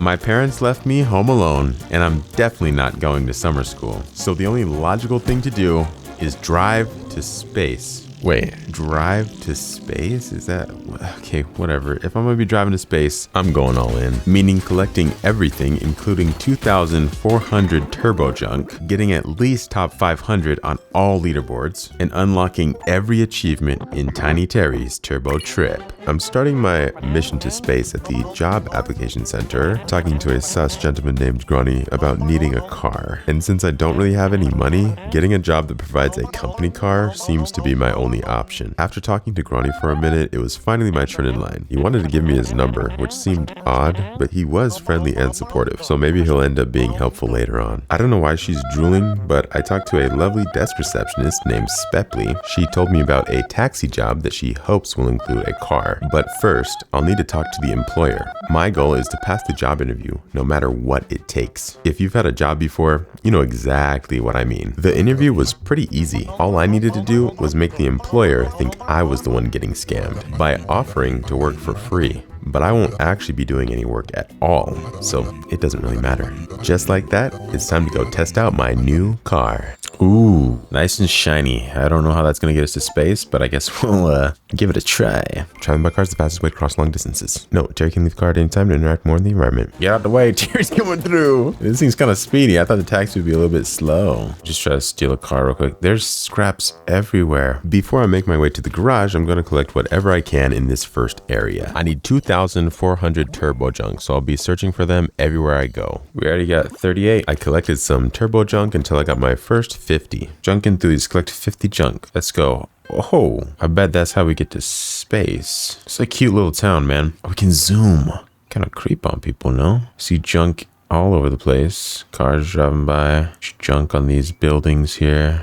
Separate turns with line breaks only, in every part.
My parents left me home alone, and I'm definitely not going to summer school. So the only logical thing to do is drive to space. Wait, drive to space? Is that... Okay, whatever. If I'm gonna be driving to space, I'm going all in. Meaning collecting everything, including 2,400 turbo junk, getting at least top 500 on all leaderboards, and unlocking every achievement in Tiny Terry's turbo trip. I'm starting my mission to space at the job application center, talking to a sus gentleman named Granny about needing a car. And since I don't really have any money, getting a job that provides a company car seems to be my only option. After talking to Granny for a minute, it was finally my turn in line. He wanted to give me his number, which seemed odd, but he was friendly and supportive, so maybe he'll end up being helpful later on. I don't know why she's drooling, but I talked to a lovely desk receptionist named Spepley. She told me about a taxi job that she hopes will include a car. But first, I'll need to talk to the employer. My goal is to pass the job interview, no matter what it takes. If you've had a job before, you know exactly what I mean. The interview was pretty easy. All I needed to do was make the employer think I was the one getting scammed by offering to work for free. But I won't actually be doing any work at all, so it doesn't really matter. Just like that, it's time to go test out my new car. Ooh, nice and shiny. I don't know how that's gonna get us to space, but I guess we'll give it a try. Traveling by car is the fastest way to cross long distances. No, Terry can leave the car at any time to interact more in the environment. Get out the way, Terry's coming through. This thing's kind of speedy. I thought the taxi would be a little bit slow. Just try to steal a car real quick. There's scraps everywhere. Before I make my way to the garage, I'm gonna collect whatever I can in this first area. I need 2,400 turbo junk, so I'll be searching for them everywhere I go. We already got 38. I collected some turbo junk until I got my first 50. Junk Enthusiast, collect 50 junk. Let's go. Oh, I bet that's how we get to space. It's a cute little town, man. We can zoom. Kind of creep on people, no? See junk all over the place. Cars driving by. Junk on these buildings here.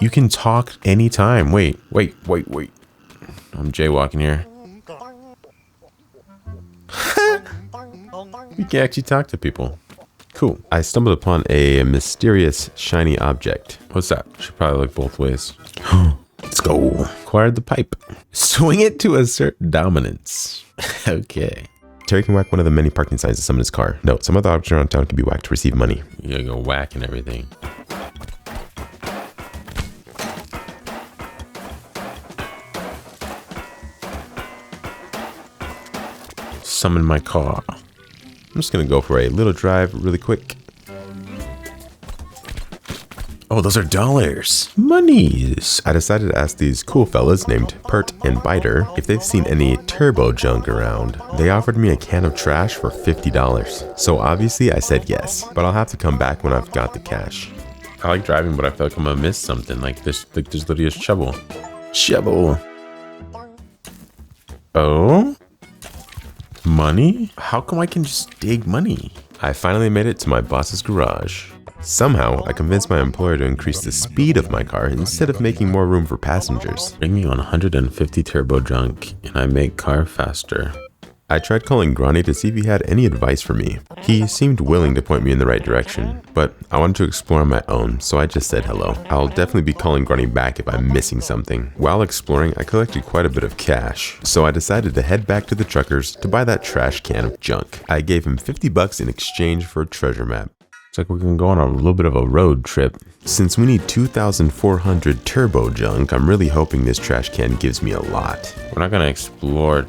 You can talk anytime. Wait. I'm jaywalking here. You can actually talk to people. Cool. I stumbled upon a mysterious shiny object. What's that? Should probably look both ways. Let's go. Acquired the pipe. Swing it to assert dominance. Okay. Terry can whack one of the many parking signs to summon his car. No, some other objects around town can be whacked to receive money. You gotta go whack and everything. Summon my car. I'm just gonna go for a little drive really quick. Oh, those are dollars. Monies. I decided to ask these cool fellas named Pert and Biter if they've seen any turbo junk around. They offered me a can of trash for $50. So obviously I said yes, but I'll have to come back when I've got the cash. I like driving, but I feel like I'm gonna miss something. Like there's literally a shovel. Shovel. Oh? Money? How come I can just dig money? I finally made it to my boss's garage. Somehow, I convinced my employer to increase the speed of my car instead of making more room for passengers. Bring me 150 turbo junk and I make car faster. I tried calling Granny to see if he had any advice for me. He seemed willing to point me in the right direction, but I wanted to explore on my own, so I just said hello. I'll definitely be calling Granny back if I'm missing something. While exploring, I collected quite a bit of cash, so I decided to head back to the truckers to buy that trash can of junk. I gave him $50 in exchange for a treasure map. It's like we're gonna go on a little bit of a road trip. Since we need 2,400 turbo junk, I'm really hoping this trash can gives me a lot. We're not gonna explore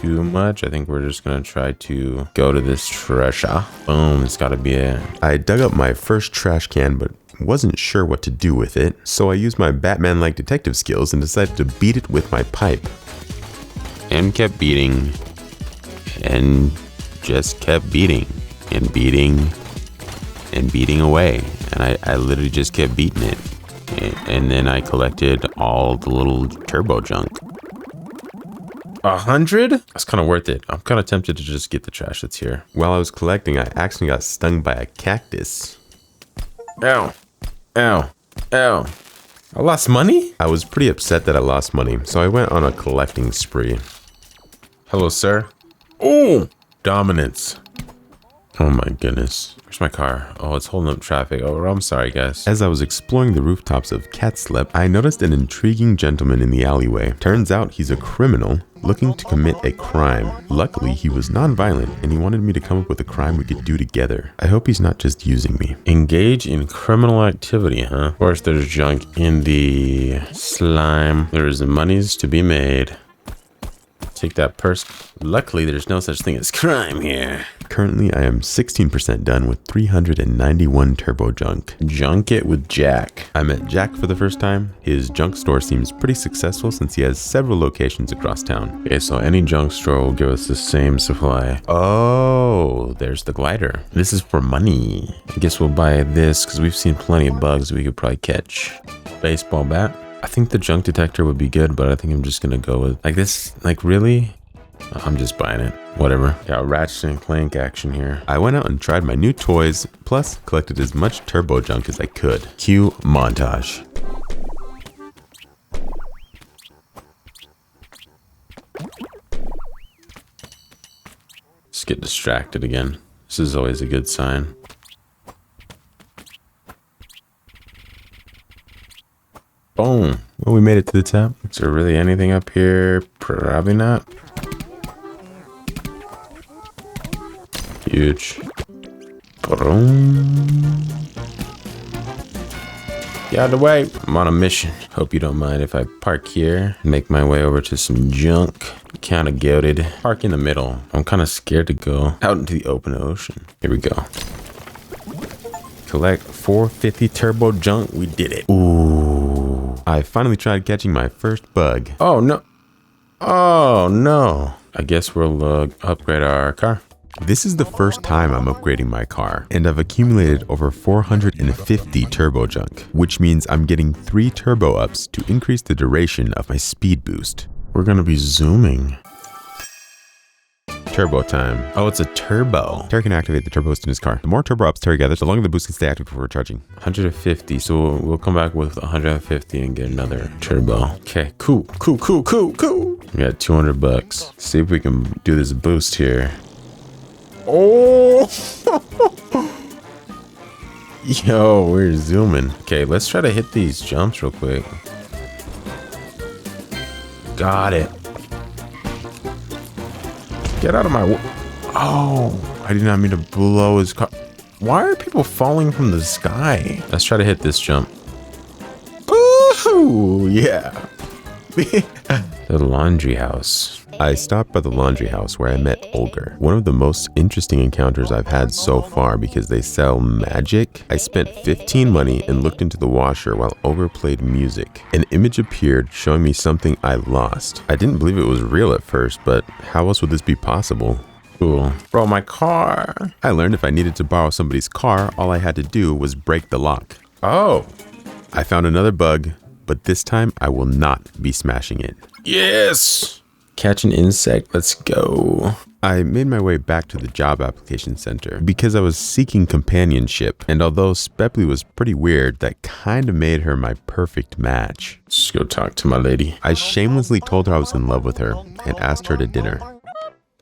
too much. I think we're just gonna try to go to this treasure. Boom, it's gotta be it. I dug up my first trash can, but wasn't sure what to do with it. So I used my Batman-like detective skills and decided to beat it with my pipe. And kept beating. And just kept beating. And beating. And beating away, and I literally just kept beating it, and then I collected all the little turbo junk. 100? That's kind of worth it. I'm kind of tempted to just get the trash that's here. While I was collecting, I actually got stung by a cactus. Ow, ow, ow. I lost money? I was pretty upset that I lost money, so I went on a collecting spree. Hello, sir. Oh, dominance. Oh my goodness. Where's my car? Oh, it's holding up traffic. Oh, I'm sorry, guys. As I was exploring the rooftops of Cat Slip, I noticed an intriguing gentleman in the alleyway. Turns out he's a criminal looking to commit a crime. Luckily, he was non-violent and he wanted me to come up with a crime we could do together. I hope he's not just using me. Engage in criminal activity, huh? Of course, there's junk in the slime. There's monies to be made. Take that purse. Luckily, there's no such thing as crime here. Currently, I am 16% done with 391 turbo junk. Junk it with Jack. I met Jack for the first time. His junk store seems pretty successful since he has several locations across town. Okay, so any junk store will give us the same supply. Oh, there's the glider. This is for money. I guess we'll buy this because we've seen plenty of bugs we could probably catch. Baseball bat. I think the junk detector would be good, but I think I'm just gonna go with like this. Like, really? I'm just buying it. Whatever. Got Ratchet and Clank action here. I went out and tried my new toys, plus collected as much turbo junk as I could. Cue montage. Just get distracted again. This is always a good sign. Boom. Well, we made it to the top. Is there really anything up here? Probably not. Huge. Boom. Get out of the way. I'm on a mission. Hope you don't mind if I park here. Make my way over to some junk. Kind of goated. Park in the middle. I'm kind of scared to go out into the open ocean. Here we go. Collect 450 turbo junk. We did it. Ooh. I finally tried catching my first bug. Oh, no. Oh, no. I guess we'll upgrade our car. This is the first time I'm upgrading my car, and I've accumulated over 450 turbo junk, which means I'm getting 3 turbo ups to increase the duration of my speed boost. We're gonna be zooming. Turbo time. Oh, it's a turbo. Terry can activate the turbo boost in his car. The more turbo ups Terry gathers, the longer the boost can stay active before charging. 150, so we'll come back with 150 and get another turbo. Okay, cool. We got 200 bucks. See if we can do this boost here. Oh! Yo, we're zooming. Okay, let's try to hit these jumps real quick. Got it. Get out of my way. Oh, I did not mean to blow his car. Why are people falling from the sky? Let's try to hit this jump. Ooh, yeah. The laundry house. I stopped by the laundry house where I met Olga. One of the most interesting encounters I've had so far because they sell magic. I spent 15 money and looked into the washer while Olga played music. An image appeared showing me something I lost. I didn't believe it was real at first, but how else would this be possible? Cool. Bro, my car. I learned if I needed to borrow somebody's car, all I had to do was break the lock. Oh. I found another bug, but this time I will not be smashing it. Yes! Catch an insect, let's go. I made my way back to the job application center because I was seeking companionship, and although Spepley was pretty weird, that kind of made her my perfect match. Let's go talk to my lady. I shamelessly told her I was in love with her and asked her to dinner.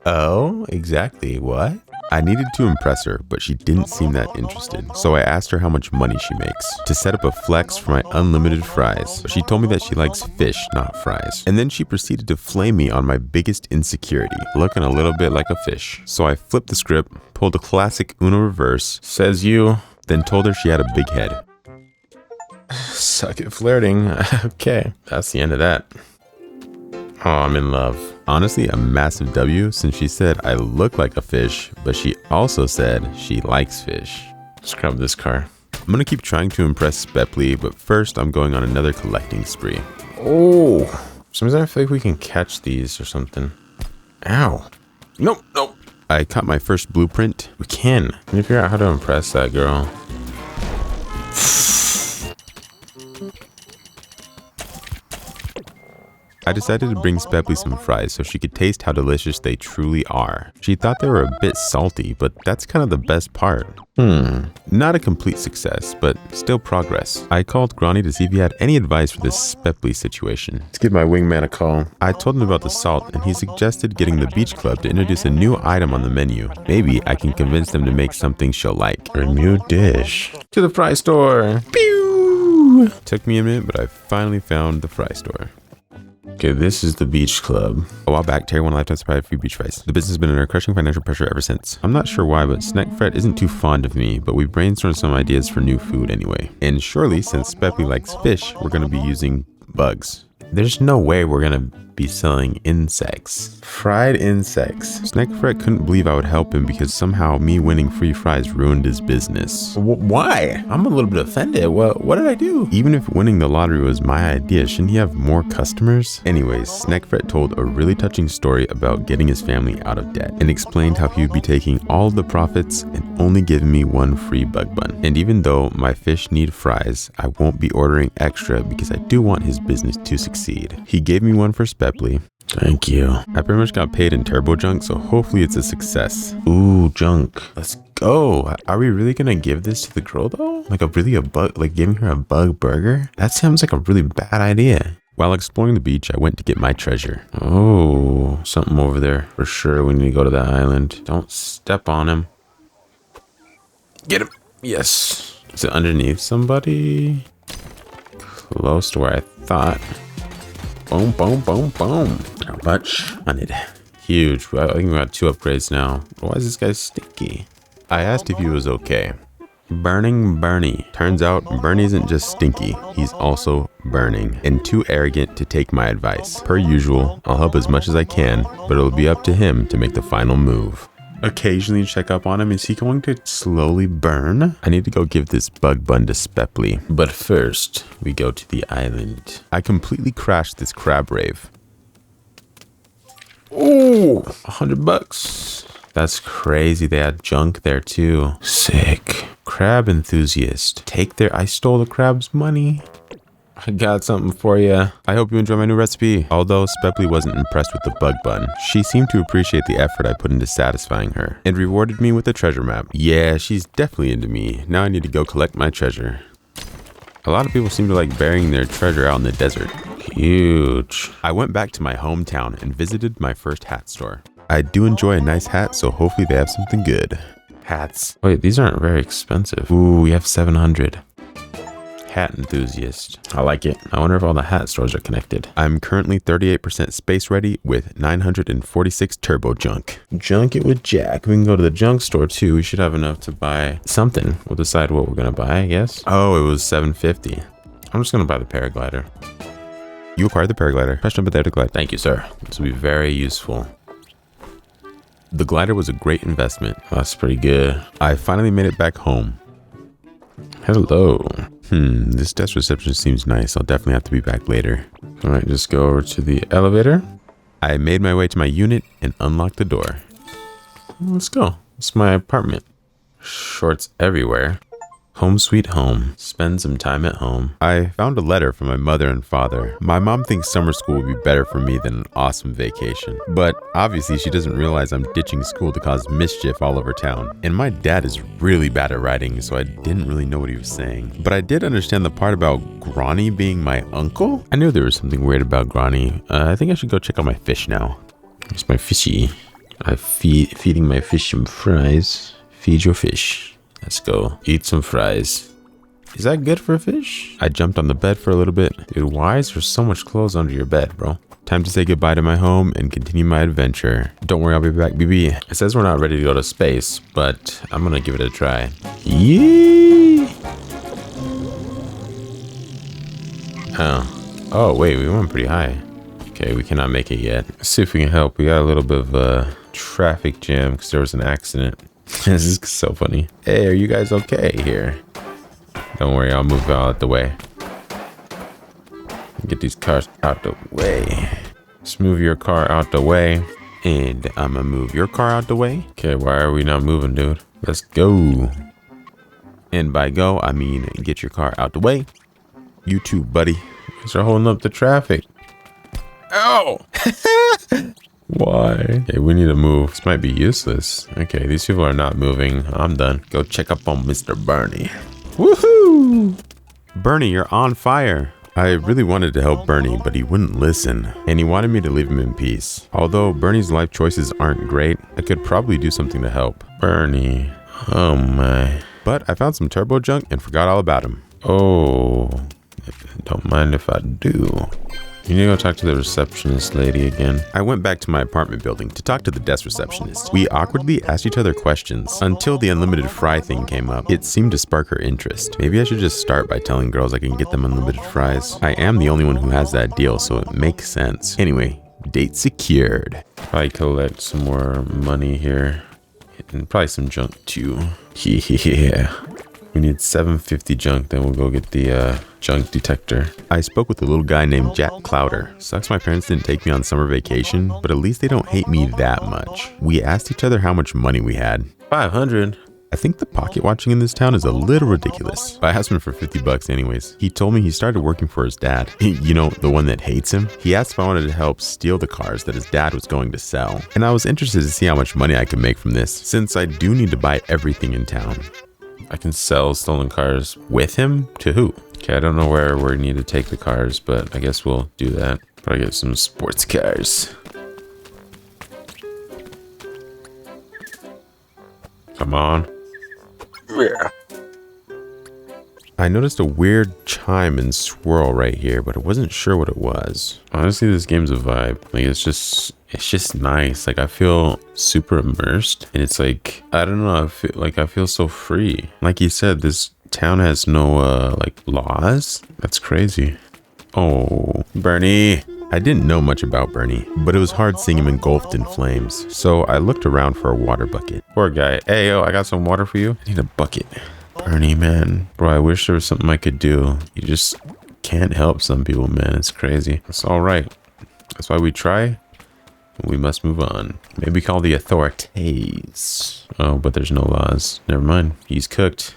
Oh, exactly, what? I needed to impress her, but she didn't seem that interested. So I asked her how much money she makes to set up a flex for my unlimited fries. She told me that she likes fish, not fries. And then she proceeded to flame me on my biggest insecurity, looking a little bit like a fish. So I flipped the script, pulled a classic Uno reverse, says you, then told her she had a big head. Suck at flirting. Okay, that's the end of that. Oh, I'm in love. Honestly, a massive W since she said I look like a fish, but she also said she likes fish. Scrub this car. I'm gonna keep trying to impress Spepley, but first I'm going on another collecting spree. Oh, for some reason I feel like we can catch these or something. Ow. Nope. I caught my first blueprint. We can. Let me figure out how to impress that girl. I decided to bring Spepley some fries so she could taste how delicious they truly are. She thought they were a bit salty, but that's kind of the best part. Not a complete success, but still progress. I called Granny to see if he had any advice for this Spepley situation. Let's give my wingman a call. I told him about the salt, and he suggested getting the beach club to introduce a new item on the menu. Maybe I can convince them to make something she'll like. A new dish. To the fry store. Pew! Took me a minute, but I finally found the fry store. Okay, this is the beach club. A while back, Terry won a lifetime supply of free beach fries. The business has been under crushing financial pressure ever since. I'm not sure why, but Snack Fred isn't too fond of me, but we brainstormed some ideas for new food anyway. And surely, since Spepley likes fish, we're gonna be using bugs. There's no way we're gonna be selling insects. Fried insects. Snack Fred couldn't believe I would help him because somehow me winning free fries ruined his business. Why? I'm a little bit offended. What did I do? Even if winning the lottery was my idea, shouldn't he have more customers? Anyways, Snack Fred told a really touching story about getting his family out of debt and explained how he would be taking all of the profits and only giving me one free bug bun. And even though my fish need fries, I won't be ordering extra because I do want his business to succeed. He gave me one for Spepley. Thank you. I pretty much got paid in turbo junk, so hopefully it's a success. Ooh, junk. Let's go. Are we really gonna give this to the girl though? Like giving her a bug burger? That sounds like a really bad idea. While exploring the beach, I went to get my treasure. Oh, something over there. For sure, we need to go to that island. Don't step on him. Get him. Yes. Is it underneath somebody? Close to where I thought. Boom, boom, boom, boom. How much? 100. Huge. I think we got 2 upgrades now. Why is this guy sticky? I asked if he was okay. Burning Bernie. Turns out Bernie isn't just stinky, he's also burning and too arrogant to take my advice. Per usual, I'll help as much as I can, but it'll be up to him to make the final move. Occasionally check up on him. Is he going to slowly burn? I need to go give this bug bun to Spepley. But first, we go to the island. I completely crashed this crab rave. Ooh, $100. That's crazy. They had junk there too. Sick. Crab Enthusiast. I stole the crab's money. I got something for you. I hope you enjoy my new recipe. Although Spepley wasn't impressed with the bug bun, she seemed to appreciate the effort I put into satisfying her and rewarded me with a treasure map. Yeah, she's definitely into me. Now I need to go collect my treasure. A lot of people seem to like burying their treasure out in the desert. Huge. I went back to my hometown and visited my first hat store. I do enjoy a nice hat, so hopefully they have something good. Hats. Wait, these aren't very expensive. Ooh, we have 700. Hat Enthusiast. I like it. I wonder if all the hat stores are connected. I'm currently 38% space ready with 946 turbo junk. Junk it with Jack. We can go to the junk store too. We should have enough to buy something. We'll decide what we're gonna buy, I guess. Oh, it was 750. I'm just gonna buy the paraglider. You acquired the paraglider. Press jump there to glide. Thank you, sir. This will be very useful. The glider was a great investment. Oh, that's pretty good. I finally made it back home. Hello. This desk reception seems nice. I'll definitely have to be back later. All right, just go over to the elevator. I made my way to my unit and unlocked the door. Let's go. It's my apartment. Shorts everywhere. Home sweet home. Spend some time at home. I found a letter from my mother and father. My mom thinks summer school would be better for me than an awesome vacation. But obviously she doesn't realize I'm ditching school to cause mischief all over town. And my dad is really bad at writing, so I didn't really know what he was saying. But I did understand the part about Granny being my uncle. I knew there was something weird about Granny. I think I should go check out my fish now. Here's my fishy. I'm feeding my fish some fries. Feed your fish. Let's go eat some fries. Is that good for a fish? I jumped on the bed for a little bit. Dude, why is there so much clothes under your bed, bro? Time to say goodbye to my home and continue my adventure. Don't worry, I'll be back, BB. It says we're not ready to go to space, but I'm gonna give it a try. Yee! Oh, wait, we went pretty high. Okay, we cannot make it yet. Let's see if we can help. We got a little bit of a traffic jam because there was an accident. This is so funny. Hey, are you guys okay here? Don't worry, I'll move out the way. Get these cars out the way. Just move your car out the way. And I'm gonna move your car out the way. Okay, why are we not moving, dude? Let's go. And by go, I mean get your car out the way. You too, buddy. Thanks for holding up the traffic. Ow! Why? Okay, we need to move. This might be useless. Okay, these people are not moving. I'm done. Go check up on Mr. Bernie. Woohoo! Bernie, you're on fire. I really wanted to help Bernie, but he wouldn't listen, and he wanted me to leave him in peace. Although Bernie's life choices aren't great, I could probably do something to help. Bernie, oh my. But I found some turbo junk and forgot all about him. Oh, don't mind if I do. You need to go talk to the receptionist lady again. I went back to my apartment building to talk to the desk receptionist. We awkwardly asked each other questions until the unlimited fry thing came up. It seemed to spark her interest. Maybe I should just start by telling girls I can get them unlimited fries. I am the only one who has that deal, so it makes sense. Anyway, date secured. Probably collect some more money here. And probably some junk too. Yeah. We need 750 junk, then we'll go get the junk detector. I spoke with a little guy named Jack Clowder. Sucks my parents didn't take me on summer vacation, but at least they don't hate me that much. We asked each other how much money we had. 500. I think the pocket watching in this town is a little ridiculous. I asked him for 50 bucks anyways. He told me he started working for his dad. You know, the one that hates him. He asked if I wanted to help steal the cars that his dad was going to sell. And I was interested to see how much money I could make from this, since I do need to buy everything in town. I can sell stolen cars with him? To who? Okay, I don't know where we need to take the cars, but I guess we'll do that. Probably get some sports cars. Come on. Yeah. I noticed a weird chime and swirl right here, but I wasn't sure what it was. Honestly, this game's a vibe. Like, it's just nice. Like, I feel super immersed, and it's like, I don't know, I feel so free. Like you said, this town has no like laws. That's crazy. Oh, Bernie. I didn't know much about Bernie, but it was hard seeing him engulfed in flames. So I looked around for a water bucket. Poor guy. Hey, yo, I got some water for you. I need a bucket. Bernie, man. Bro, I wish there was something I could do. You just can't help some people, man. It's crazy. It's all right. That's why we try. We must move on. Maybe call the authorities. Oh, but there's no laws. Never mind. He's cooked.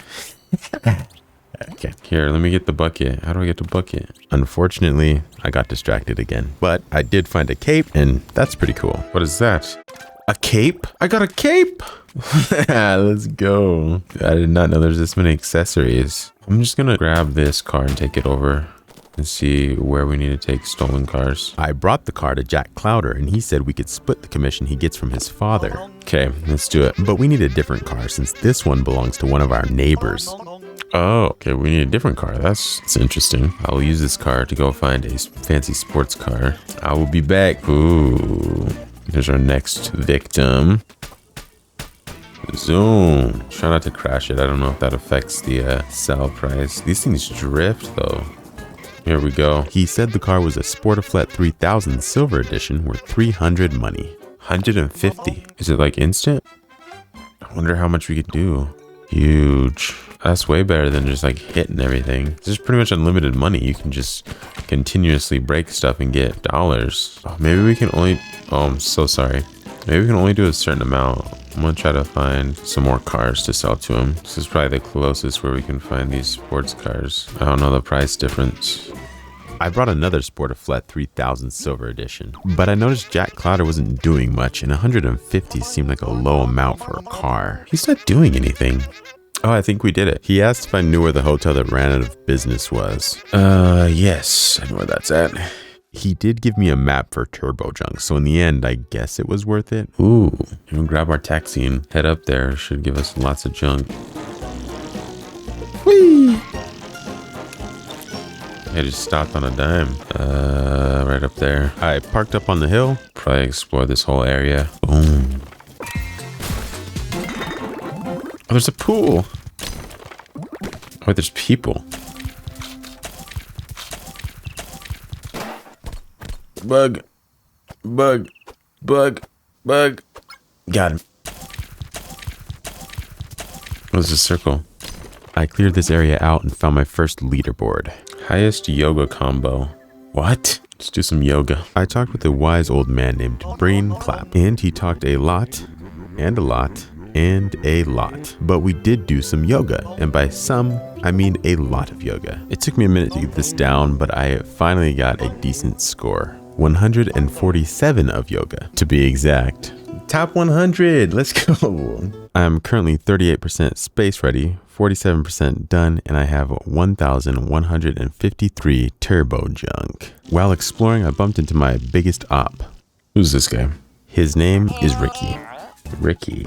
Okay. Here, let me get the bucket. How do I get the bucket? Unfortunately, I got distracted again. But I did find a cape, and that's pretty cool. What is that? A cape? I got a cape! Let's go. I did not know there's this many accessories. I'm just gonna grab this car and take it over and see where we need to take stolen cars. I brought the car to Jack Clowder, and he said we could split the commission he gets from his father. Okay, let's do it. But we need a different car since this one belongs to one of our neighbors. Oh, okay, we need a different car. That's interesting. I'll use this car to go find a fancy sports car. I will be back. Ooh, here's our next victim. Zoom. Try not to crash it. I don't know if that affects the sell price. These things drift though. Here we go. He said the car was a Sportiflet 3000 Silver Edition worth 300 money. 150. Is it like instant? I wonder how much we could do. Huge. That's way better than just like hitting everything. This is pretty much unlimited money. You can just continuously break stuff and get dollars. Oh, maybe we can only... Oh, I'm so sorry. Maybe we can only do a certain amount. I'm gonna try to find some more cars to sell to him. This is probably the closest where we can find these sports cars. I don't know the price difference. I brought another Sportiflet 3000 Silver Edition, but I noticed Jack Clowder wasn't doing much, and 150 seemed like a low amount for a car. He's not doing anything. Oh, I think we did it. He asked if I knew where the hotel that ran out of business was. Yes, I know where that's at. He did give me a map for turbo junk, so in the end, I guess it was worth it. Ooh, we'll grab our taxi and head up there. Should give us lots of junk. Whee! I just stopped on a dime. Right up there. I parked up on the hill. Probably explore this whole area. Boom. Oh, there's a pool. Oh, there's people. Bug. Bug. Bug. Bug. Got him. What's this circle? I cleared this area out and found my first leaderboard. Highest yoga combo. What? Let's do some yoga. I talked with a wise old man named Brain Clap, and he talked a lot, and a lot, and a lot. But we did do some yoga, and by some, I mean a lot of yoga. It took me a minute to get this down, but I finally got a decent score. 147 of yoga, to be exact. Top 100, let's go. I'm currently 38% space ready, 47% done, and I have 1,153 turbo junk. While exploring, I bumped into my biggest op. Who's this guy? His name is Ricky. Ricky.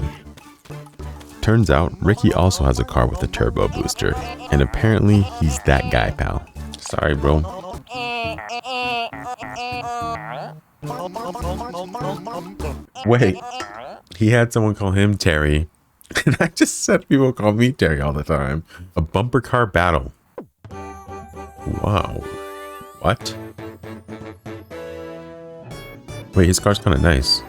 Turns out, Ricky also has a car with a turbo booster, and apparently he's that guy, pal. Sorry, bro. Wait, he had someone call him Terry, and I just said people call me Terry all the time. A bumper car battle. Wow. What? Wait, his car's kind of nice.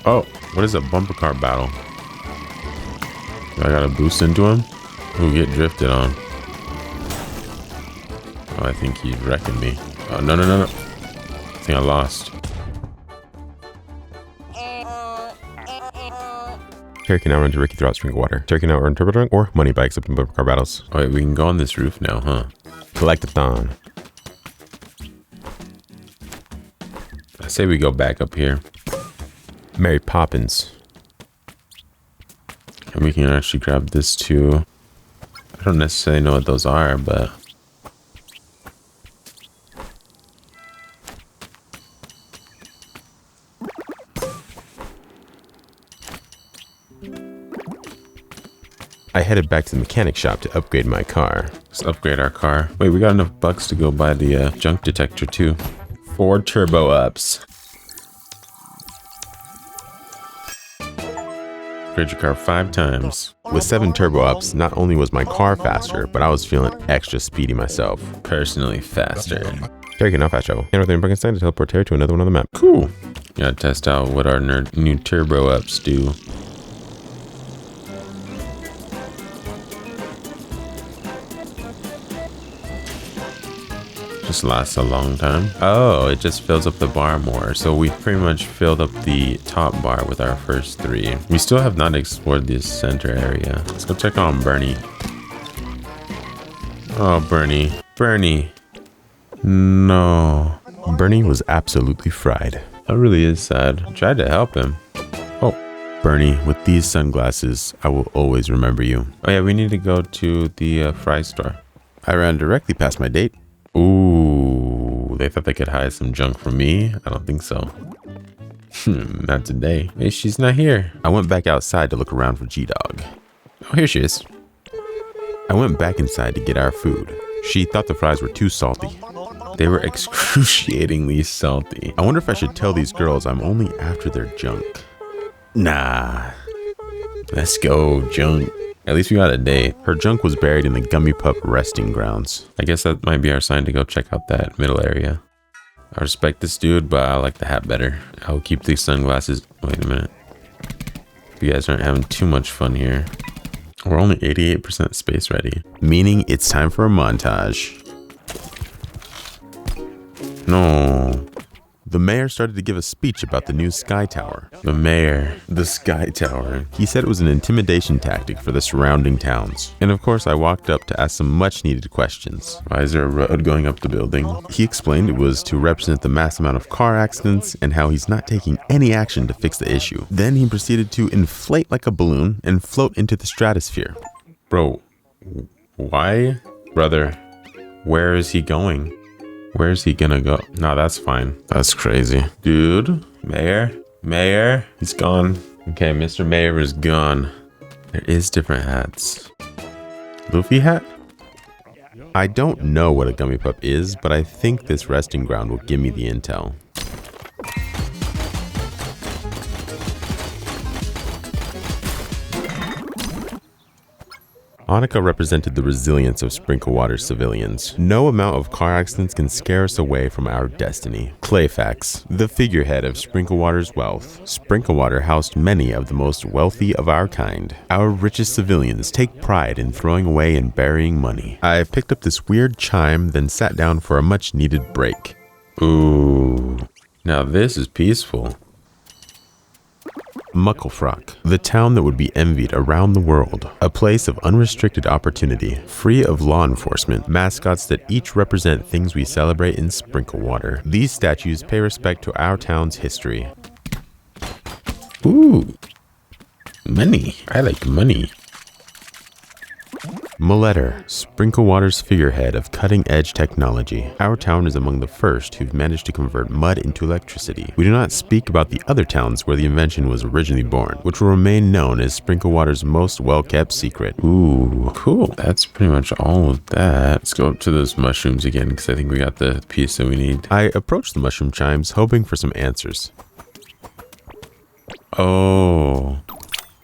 Oh, what is a bumper car battle? I gotta boost into him? Ooh, get drifted on. Oh, I think he's wrecking me. Oh, no. I think I lost. Terry can now run to Ricky throughout Sprinkle Water. Terry can now earn turbo junk or money by accepting bumper car battles. Oh, wait, we can go on this roof now, huh? Collectathon. I say we go back up here. Mary Poppins. And we can actually grab this too. I don't necessarily know what those are, but... I headed back to the mechanic shop to upgrade my car. Let's upgrade our car. Wait, we got enough bucks to go buy the junk detector too. 4 turbo ups. Upgrade your car 5 times. With 7 turbo ups, not only was my car faster, but I was feeling extra speedy myself. Personally faster. Terry can now fast travel. And with Frankenstein to teleport Terry to another one on the map. Cool. Gotta test out what our new turbo ups do. Just lasts a long time. Oh, it just fills up the bar more. So we pretty much filled up the top bar with our first 3. We still have not explored this center area. Let's go check on Bernie. Oh, Bernie. Bernie. No. Bernie was absolutely fried. That really is sad. I tried to help him. Oh, Bernie, with these sunglasses, I will always remember you. Oh yeah, we need to go to the fry store. I ran directly past my date. Ooh, they thought they could hide some junk from me? I don't think so. Not today. Hey, she's not here. I went back outside to look around for G-Dog. Oh, here she is. I went back inside to get our food. She thought the fries were too salty. They were excruciatingly salty. I wonder if I should tell these girls I'm only after their junk. Nah. Let's go, junk. At least we got a date. Her junk was buried in the Gummy Pup resting grounds. I guess that might be our sign to go check out that middle area. I respect this dude, but I like the hat better. I'll keep these sunglasses. Wait a minute. You guys aren't having too much fun here. We're only 88% space ready. Meaning it's time for a montage. No. The mayor started to give a speech about the new Sky Tower. The mayor, the Sky Tower. He said it was an intimidation tactic for the surrounding towns. And of course I walked up to ask some much needed questions. Why is there a road going up the building? He explained it was to represent the mass amount of car accidents and how he's not taking any action to fix the issue. Then he proceeded to inflate like a balloon and float into the stratosphere. Bro, why? Brother, where is he going? Where's he gonna go? No, that's fine. That's crazy. Dude, Mayor, he's gone. Okay, Mr. Mayor is gone. There is different hats. Luffy hat? I don't know what a Gummy Pup is, but I think this resting ground will give me the intel. Anarchy represented the resilience of Sprinkle Water's civilians. No amount of car accidents can scare us away from our destiny. Clayfax, the figurehead of Sprinkle Water's wealth. Sprinkle Water housed many of the most wealthy of our kind. Our richest civilians take pride in throwing away and burying money. I picked up this weird chime, then sat down for a much needed break. Ooh, now this is peaceful. Mucklefrock, the town that would be envied around the world. A place of unrestricted opportunity, free of law enforcement, mascots that each represent things we celebrate in Sprinklewater. These statues pay respect to our town's history. Ooh, money. I like money. Milletter, Sprinklewater's figurehead of cutting-edge technology. Our town is among the first who've managed to convert mud into electricity. We do not speak about the other towns where the invention was originally born, which will remain known as Sprinklewater's most well-kept secret. Ooh, cool. That's pretty much all of that. Let's go up to those mushrooms again, because I think we got the piece that we need. I approached the mushroom chimes, hoping for some answers. Oh.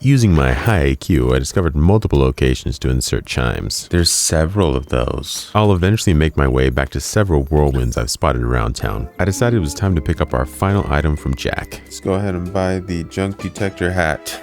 Using my high IQ, I discovered multiple locations to insert chimes. There's several of those. I'll eventually make my way back to several whirlwinds I've spotted around town. I decided it was time to pick up our final item from Jack. Let's go ahead and buy the junk detector hat.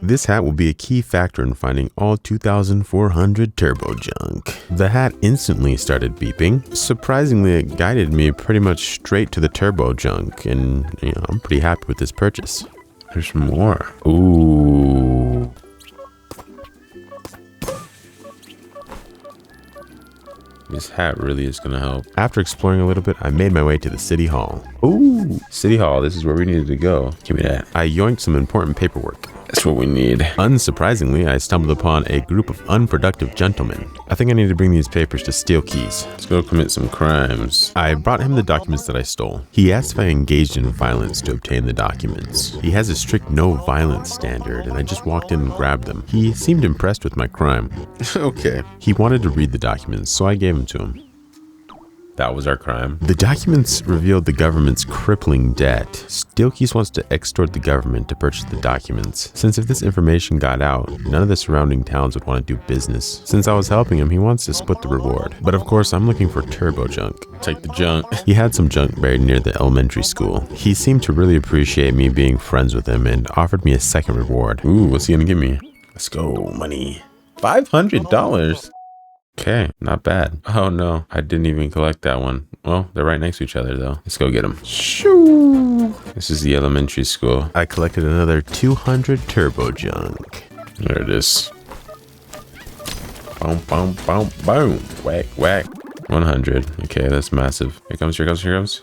This hat will be a key factor in finding all 2,400 turbo junk. The hat instantly started beeping. Surprisingly, it guided me pretty much straight to the turbo junk, and I'm pretty happy with this purchase. There's more. Ooh. This hat really is gonna help. After exploring a little bit, I made my way to the city hall. Ooh, city hall, this is where we needed to go. Give me that. I yoinked some important paperwork. That's what we need. Unsurprisingly, I stumbled upon a group of unproductive gentlemen. I think I need to bring these papers to Steel Keys. Let's go commit some crimes. I brought him the documents that I stole. He asked if I engaged in violence to obtain the documents. He has a strict no violence standard, and I just walked in and grabbed them. He seemed impressed with my crime. Okay. He wanted to read the documents, so I gave them to him. That was our crime. The documents revealed the government's crippling debt. Steelkeys wants to extort the government to purchase the documents. Since if this information got out, none of the surrounding towns would want to do business. Since I was helping him, he wants to split the reward. But of course, I'm looking for turbo junk. Take the junk. He had some junk buried near the elementary school. He seemed to really appreciate me being friends with him and offered me a second reward. Ooh, what's he gonna give me? Let's go, money. $500. Okay, not bad. Oh no, I didn't even collect that one. Well, they're right next to each other though. Let's go get them. Shoo! This is the elementary school. I collected another 200 turbo junk. There it is. Boom, boom, boom, boom. Whack, whack. 100. Okay, that's massive. Here comes, here comes, here comes.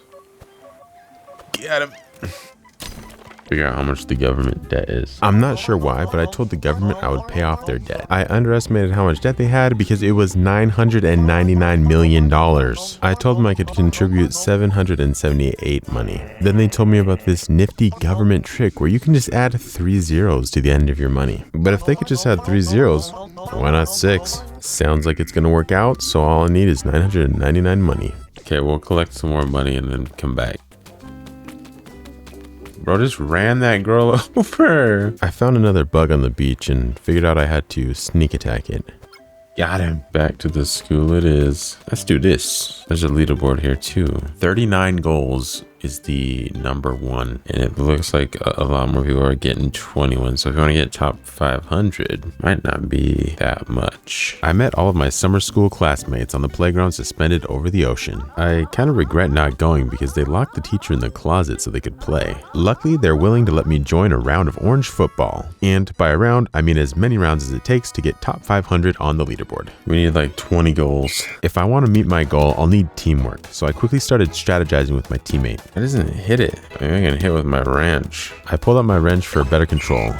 Get him. Figure out how much the government debt is. I'm not sure why, but I told the government I would pay off their debt. I underestimated how much debt they had because it was $999 million. I told them I could contribute 778 money. Then they told me about this nifty government trick where you can just add 3 zeros to the end of your money. But if they could just add 3 zeros, why not 6? Sounds like it's gonna work out, so all I need is 999 money. Okay, we'll collect some more money and then come back. Bro just ran that girl over. I found another bug on the beach and figured out I had to sneak attack it. Got him. Back to the school it is. Let's do this. There's a leaderboard here too. 39 goals is the number 1. And it looks like a lot more people are getting 21. So if you want to get top 500, might not be that much. I met all of my summer school classmates on the playground suspended over the ocean. I kind of regret not going because they locked the teacher in the closet so they could play. Luckily, they're willing to let me join a round of orange football. And by a round, I mean as many rounds as it takes to get top 500 on the leaderboard. We need like 20 goals. If I want to meet my goal, I'll need teamwork. So I quickly started strategizing with my teammate. I doesn't hit it. I can hit with my wrench. I pulled out my wrench for better control.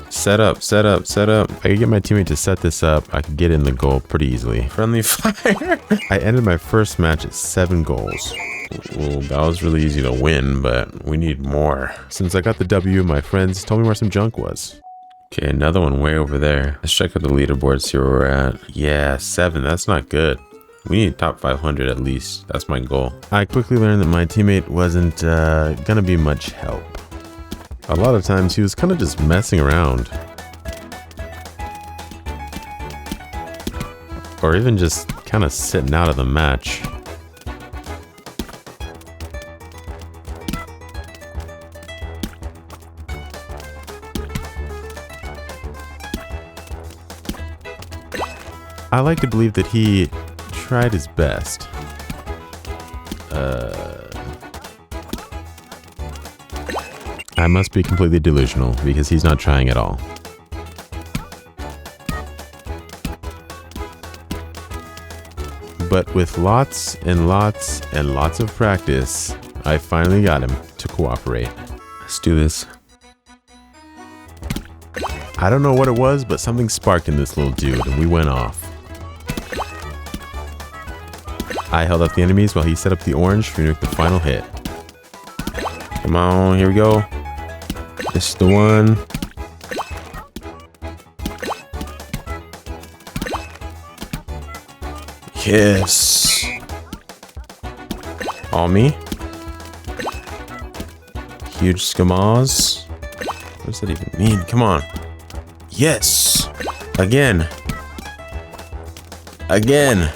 Set up, set up, set up. If I could get my teammate to set this up, I could get in the goal pretty easily. Friendly fire. I ended my first match at 7 goals. Well, that was really easy to win, but we need more. Since I got the W, my friends told me where some junk was. Okay, another one way over there. Let's check out the leaderboard, see where we're at. Yeah, 7, that's not good. We need top 500 at least. That's my goal. I quickly learned that my teammate wasn't gonna be much help. A lot of times he was kind of just messing around. Or even just kind of sitting out of the match. I like to believe that he tried his best. I I must be completely delusional because he's not trying at all. But with lots and lots and lots of practice, I finally got him to cooperate. Let's do this. I don't know what it was, but something sparked in this little dude and we went off. I held up the enemies while he set up the orange to make the final hit. Come on, here we go. This is the one. Yes. All me. Huge scamas. What does that even mean? Come on. Yes. Again. Again.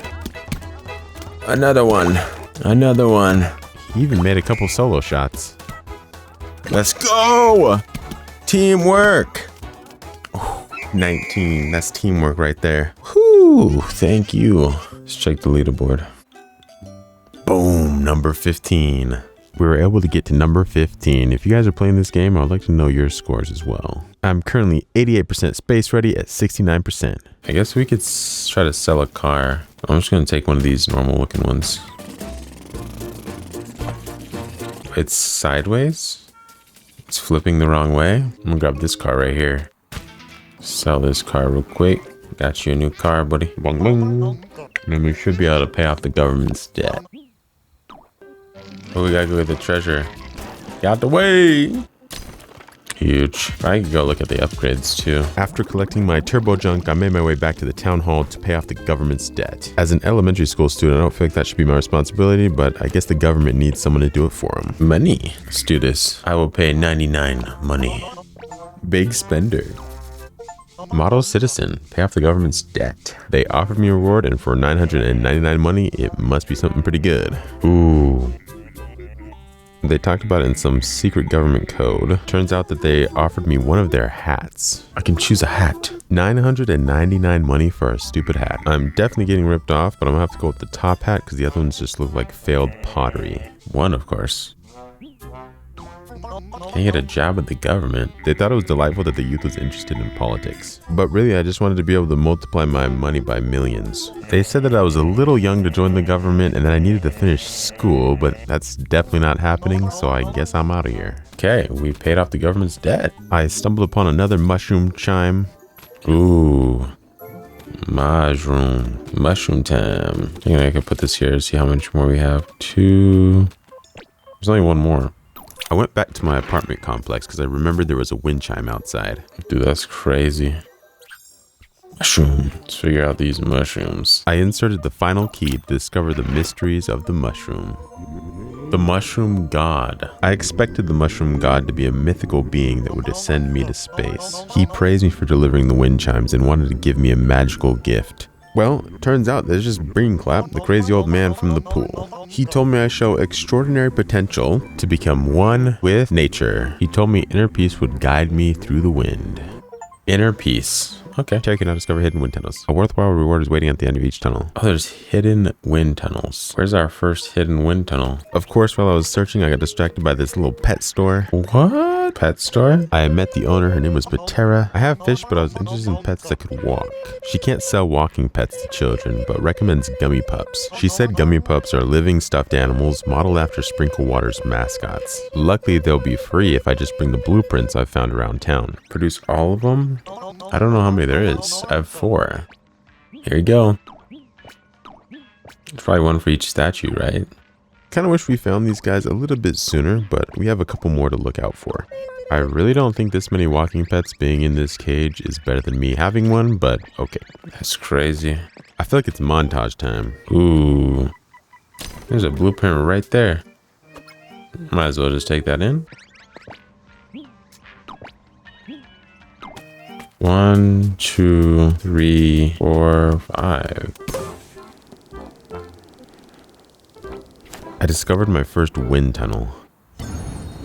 Another one. Another one. He even made a couple solo shots. Let's go. Teamwork. Oh, 19. That's teamwork right there. Whew. Thank you. Let's check the leaderboard. Boom. Number 15. We were able to get to number 15. If you guys are playing this game, I'd like to know your scores as well. I'm currently 88% space ready at 69%. I guess we could try to sell a car. I'm just going to take one of these normal looking ones. It's sideways. It's flipping the wrong way. I'm going to grab this car right here. Sell this car real quick. Got you a new car, buddy. Bong, bong. And then we should be able to pay off the government's debt. Oh, we gotta go get the treasure. Get out the way! Huge. I could go look at the upgrades too. After collecting my turbo junk, I made my way back to the town hall to pay off the government's debt. As an elementary school student, I don't feel like that should be my responsibility, but I guess the government needs someone to do it for them. Money. Let's do this. I will pay 99 money. Big spender. Model citizen. Pay off the government's debt. They offered me a reward, and for 999 money, it must be something pretty good. Ooh. They talked about it in some secret government code. Turns out that they offered me one of their hats. I can choose a hat. 999 money for a stupid hat. I'm definitely getting ripped off, but I'm gonna have to go with the top hat because the other ones just look like failed pottery. One, of course. Can't get a job at the government. They thought it was delightful that the youth was interested in politics. But really, I just wanted to be able to multiply my money by millions. They said that I was a little young to join the government and that I needed to finish school, but that's definitely not happening, so I guess I'm out of here. Okay, we paid off the government's debt. I stumbled upon another mushroom chime. Ooh. Mushroom time. I think I could put this here to see how much more we have. 2. There's only one more. I went back to my apartment complex because I remembered there was a wind chime outside. Dude, that's crazy. Mushroom. Let's figure out these mushrooms. I inserted the final key to discover the mysteries of the mushroom. The mushroom god. I expected the mushroom god to be a mythical being that would ascend me to space. He praised me for delivering the wind chimes and wanted to give me a magical gift. Well, turns out there's just Clap, the crazy old man from the pool. He told me I show extraordinary potential to become one with nature. He told me inner peace would guide me through the wind. Inner peace. Okay. Check it out. Discover hidden wind tunnels. A worthwhile reward is waiting at the end of each tunnel. Oh, there's hidden wind tunnels. Where's our first hidden wind tunnel? Of course, while I was searching, I got distracted by this little pet store. What? Pet store? I met the owner. Her name was Patera. I have fish, but I was interested in pets that could walk. She can't sell walking pets to children, but recommends gummy pups. She said gummy pups are living stuffed animals modeled after Sprinkle Water's mascots. Luckily, they'll be free if I just bring the blueprints I've found around town. Produce all of them? I don't know how many there is. I have 4. Here you go. There's probably one for each statue, right? Kind of wish we found these guys a little bit sooner, but we have a couple more to look out for. I really don't think this many walking pets being in this cage is better than me having one, but okay. That's crazy. I feel like it's montage time. Ooh. There's a blueprint right there. Might as well just take that in. 1, 2, 3, 4, 5. I discovered my first wind tunnel.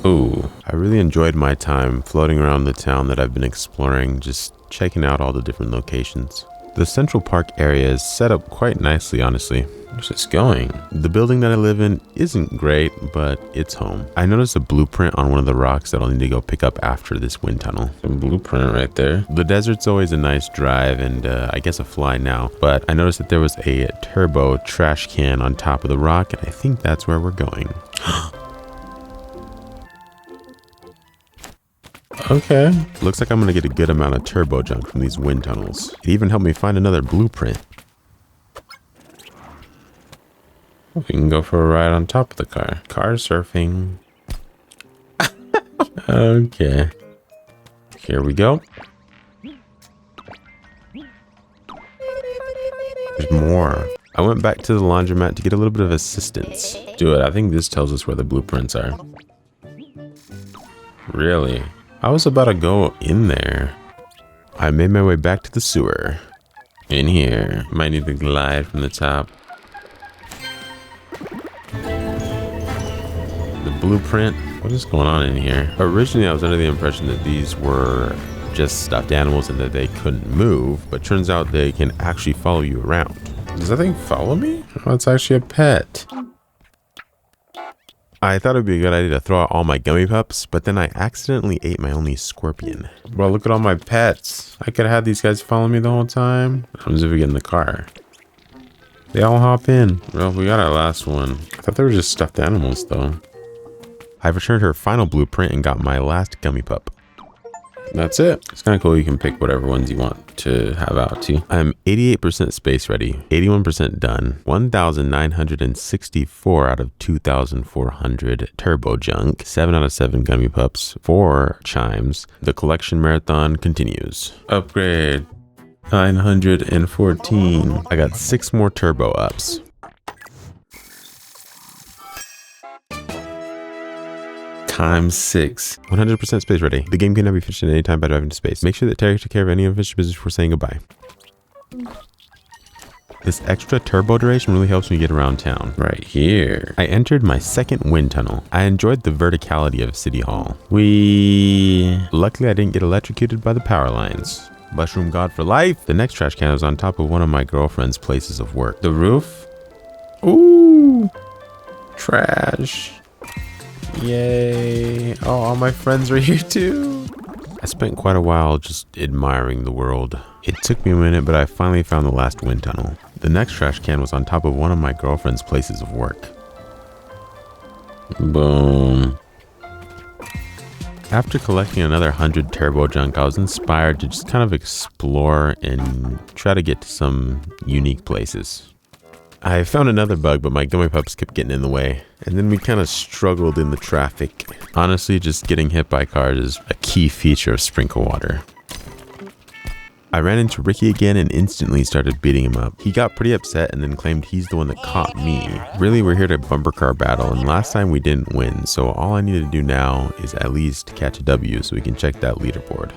Ooh, I really enjoyed my time floating around the town that I've been exploring, just checking out all the different locations. The Central Park area is set up quite nicely, honestly. Where's this going? The building that I live in isn't great, but it's home. I noticed a blueprint on one of the rocks that I'll need to go pick up after this wind tunnel. Some blueprint right there. The desert's always a nice drive and I guess a fly now, but I noticed that there was a turbo trash can on top of the rock and I think that's where we're going. Okay. Looks like I'm gonna get a good amount of turbo junk from these wind tunnels. It even helped me find another blueprint. We can go for a ride on top of the car. Car surfing. Okay. Here we go. There's more. I went back to the laundromat to get a little bit of assistance. Do it. I think this tells us where the blueprints are. Really? I was about to go in there. I made my way back to the sewer. In here. Might need to glide from the top. The blueprint. What is going on in here? Originally, I was under the impression that these were just stuffed animals and that they couldn't move, but turns out they can actually follow you around. Does that thing follow me? Oh, it's actually a pet. I thought it'd be a good idea to throw out all my gummy pups, but then I accidentally ate my only scorpion. Bro, look at all my pets. I could have had these guys follow me the whole time. What happens if we get in the car? They all hop in. Well, we got our last one. I thought they were just stuffed animals though. I've returned her final blueprint and got my last gummy pup. That's it. It's kind of cool. You can pick whatever ones you want to have out too. I'm 88% space ready, 81% done, 1,964 out of 2,400 turbo junk, 7 out of 7 gummy pups, 4 chimes. The collection marathon continues. Upgrade 914. I got 6 more turbo ups. Times 6. 100% space ready. The game cannot be finished at any time by driving to space. Make sure that Terry took care of any unfinished business before saying goodbye. This extra turbo duration really helps me get around town. Right here. I entered my second wind tunnel. I enjoyed the verticality of City Hall. Luckily, I didn't get electrocuted by the power lines. Mushroom God for life. The next trash can was on top of one of my girlfriend's places of work. The roof. Ooh. Trash. Yay. Oh, all my friends are here too. I spent quite a while just admiring the world. It took me a minute, but I finally found the last wind tunnel. The next trash can was on top of one of my girlfriend's places of work. Boom. After collecting another 100 turbo junk, I was inspired to just kind of explore and try to get to some unique places. I found another bug, but my gummy pups kept getting in the way. And then we kind of struggled in the traffic. Honestly, just getting hit by cars is a key feature of sprinkle water. I ran into Ricky again and instantly started beating him up. He got pretty upset and then claimed he's the one that caught me. Really, we're here to bumper car battle, and last time we didn't win, so all I need to do now is at least catch a W so we can check that leaderboard.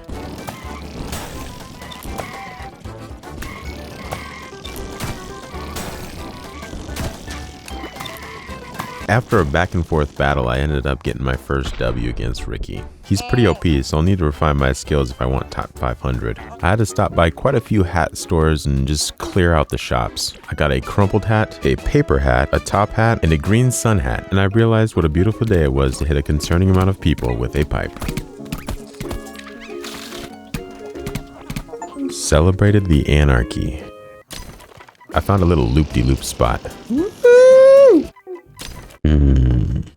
After a back and forth battle, I ended up getting my first W against Ricky. He's pretty OP, so I'll need to refine my skills if I want top 500. I had to stop by quite a few hat stores and just clear out the shops. I got a crumpled hat, a paper hat, a top hat, and a green sun hat, and I realized what a beautiful day it was to hit a concerning amount of people with a pipe. Celebrated the Anarchy. I found a little loop-de-loop spot.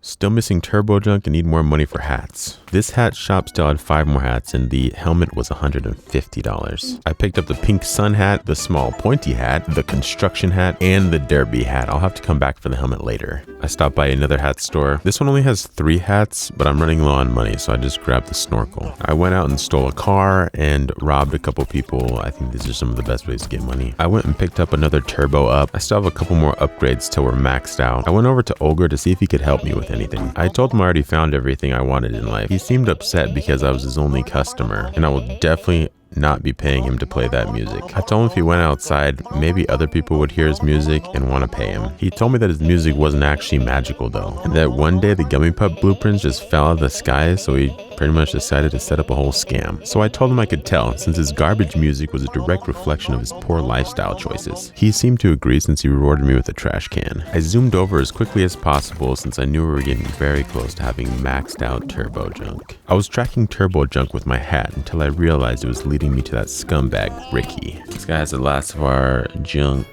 Still missing turbo junk and need more money for hats. This hat shop still had 5 more hats and the helmet was $150. I picked up the pink sun hat, the small pointy hat, the construction hat, and the derby hat. I'll have to come back for the helmet later. I stopped by another hat store. This one only has 3 hats, but I'm running low on money, so I just grabbed the snorkel. I went out and stole a car and robbed a couple people. I think these are some of the best ways to get money. I went and picked up another turbo up. I still have a couple more upgrades till we're maxed out. I went over to Ogre to see if he could help me with anything. I told him I already found everything I wanted in life. He seemed upset because I was his only customer, and I will definitely not be paying him to play that music. I told him if he went outside, maybe other people would hear his music and want to pay him. He told me that his music wasn't actually magical though, and that one day the gummy pup blueprints just fell out of the sky, so he pretty much decided to set up a whole scam. So I told him I could tell, since his garbage music was a direct reflection of his poor lifestyle choices. He seemed to agree since he rewarded me with a trash can. I zoomed over as quickly as possible since I knew we were getting very close to having maxed out turbo junk. I was tracking turbo junk with my hat until I realized it was leading me to that scumbag, Ricky. This guy has the last of our junk.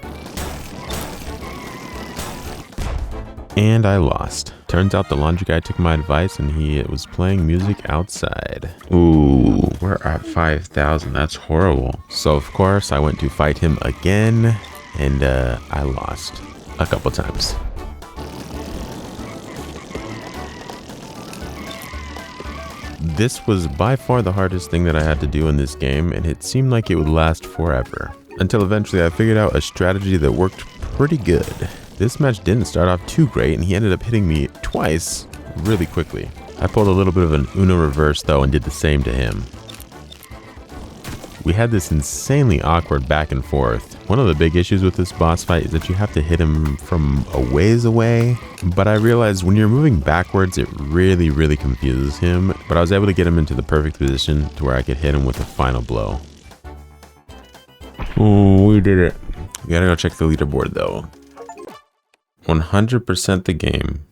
And I lost. Turns out the laundry guy took my advice and he was playing music outside. Ooh, we're at 5,000. That's horrible. So of course I went to fight him again and I lost a couple times. This was by far the hardest thing that I had to do in this game, and it seemed like it would last forever. Until eventually I figured out a strategy that worked pretty good. This match didn't start off too great, and he ended up hitting me twice really quickly. I pulled a little bit of an Uno reverse though and did the same to him. We had this insanely awkward back and forth. One of the big issues with this boss fight is that you have to hit him from a ways away, but I realized when you're moving backwards it really confuses him, but I was able to get him into the perfect position to where I could hit him with a final blow. Oh, we did it. We gotta go check the leaderboard though. 100% the game.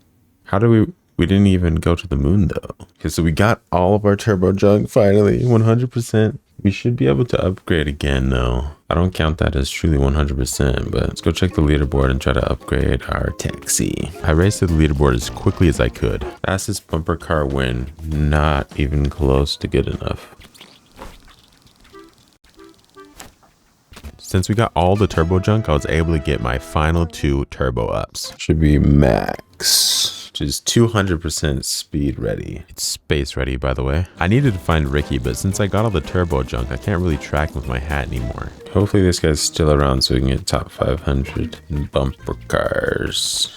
How do we didn't even go to the moon though. Okay, so we got all of our turbo junk finally, 100%. We should be able to upgrade again though. I don't count that as truly 100%, but let's go check the leaderboard and try to upgrade our taxi. I raced to the leaderboard as quickly as I could. Fastest bumper car win, not even close to good enough. Since we got all the turbo junk, I was able to get my final 2 turbo ups. Should be max, which is 200% speed ready. It's space ready, by the way. I needed to find Ricky, but since I got all the turbo junk, I can't really track him with my hat anymore. Hopefully this guy's still around so we can get top 500 in bumper cars.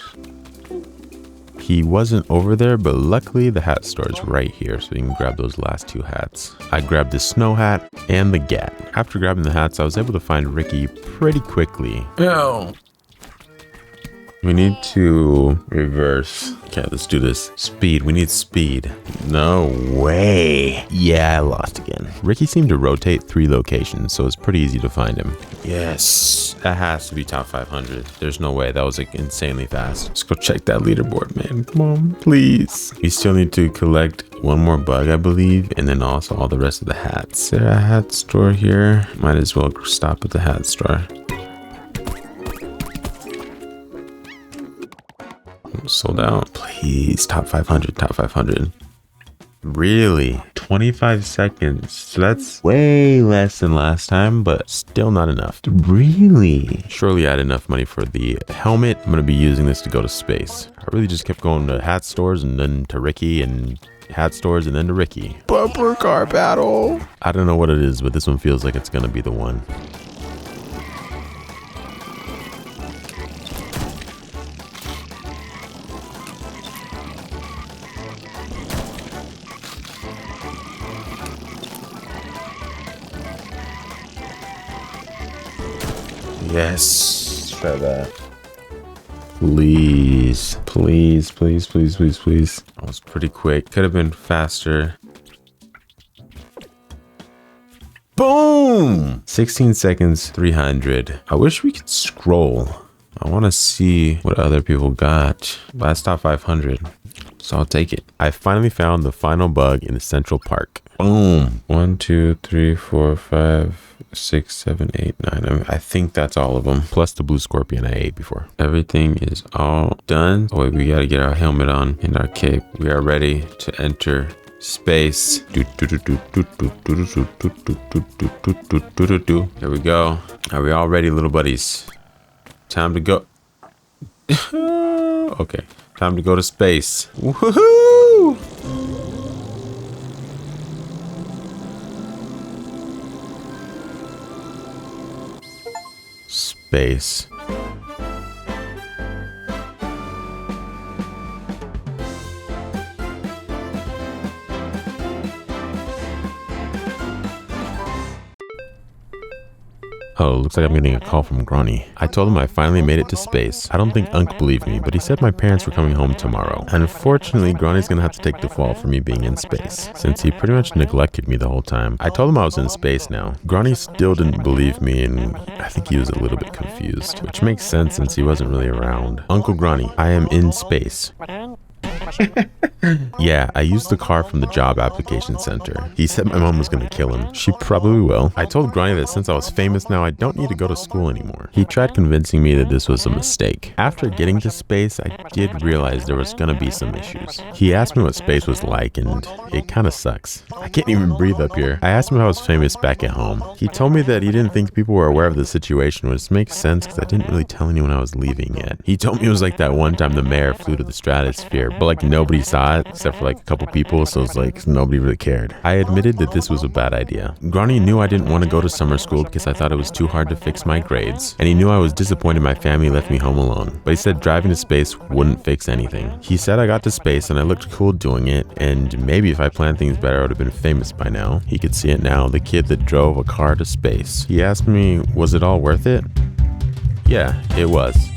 He wasn't over there, but luckily the hat store is right here, so you can grab those last 2 hats. I grabbed the snow hat and the gat. After grabbing the hats, I was able to find Ricky pretty quickly. Ow. We need to reverse. Okay, let's do this. Speed, we need speed. No way. Yeah, I lost again. Ricky seemed to rotate 3 locations, so it's pretty easy to find him. Yes, that has to be top 500. There's no way, that was like insanely fast. Let's go check that leaderboard, man. Come on, please. We still need to collect 1 more bug, I believe, and then also all the rest of the hats. Is there a hat store here? Might as well stop at the hat store. Sold out. Please, top 500, top 500. Really? 25 seconds. So that's way less than last time, but still not enough. Really? Surely I had enough money for the helmet. I'm gonna be using this to go to space. I really just kept going to hat stores and then to Ricky and hat stores and then to Ricky. Bumper car battle. I don't know what it is, but this one feels like it's gonna be the one. Yes, try that. Please, please, please, please, please, please. That was pretty quick. Could have been faster. Boom! 16 seconds, 300. I wish we could scroll. I want to see what other people got. Last top 500. So I'll take it. I finally found the final bug in the Central Park. Boom. 1, 2, 3, 4, 5, 6, 7, 8, 9. I think that's all of them. Plus the blue scorpion I ate before. Everything is all done. Oh wait, we gotta get our helmet on and our cape. We are ready to enter space. Here we go. Are we all ready, little buddies? Time to go. Okay. Time to go to space. Woohoo! Space. Oh, looks like I'm getting a call from Granny. I told him I finally made it to space. I don't think Unc believed me, but he said my parents were coming home tomorrow. Unfortunately, Granny's gonna have to take the fall for me being in space, since he pretty much neglected me the whole time. I told him I was in space now. Granny still didn't believe me, and I think he was a little bit confused, which makes sense since he wasn't really around. Uncle Granny, I am in space. Yeah, I used the car from the job application center. He said my mom was gonna kill him. She probably will. I told Granny that since I was famous now, I don't need to go to school anymore. He tried convincing me that this was a mistake. After getting to space, I did realize there was gonna be some issues. He asked me what space was like, and it kinda sucks. I can't even breathe up here. I asked him if I was famous back at home. He told me that he didn't think people were aware of the situation, which makes sense because I didn't really tell anyone I was leaving yet. He told me it was like that one time the mayor flew to the stratosphere, but like nobody saw it except for like a couple people, so it's like nobody really cared. I admitted that this was a bad idea. Granny knew I didn't want to go to summer school because I thought it was too hard to fix my grades, and he knew I was disappointed my family left me home alone, but he said driving to space wouldn't fix anything. He said I got to space and I looked cool doing it, and maybe if I planned things better I would have been famous by now. He could see it now, the kid that drove a car to space. He asked me, was it all worth it? Yeah, it was.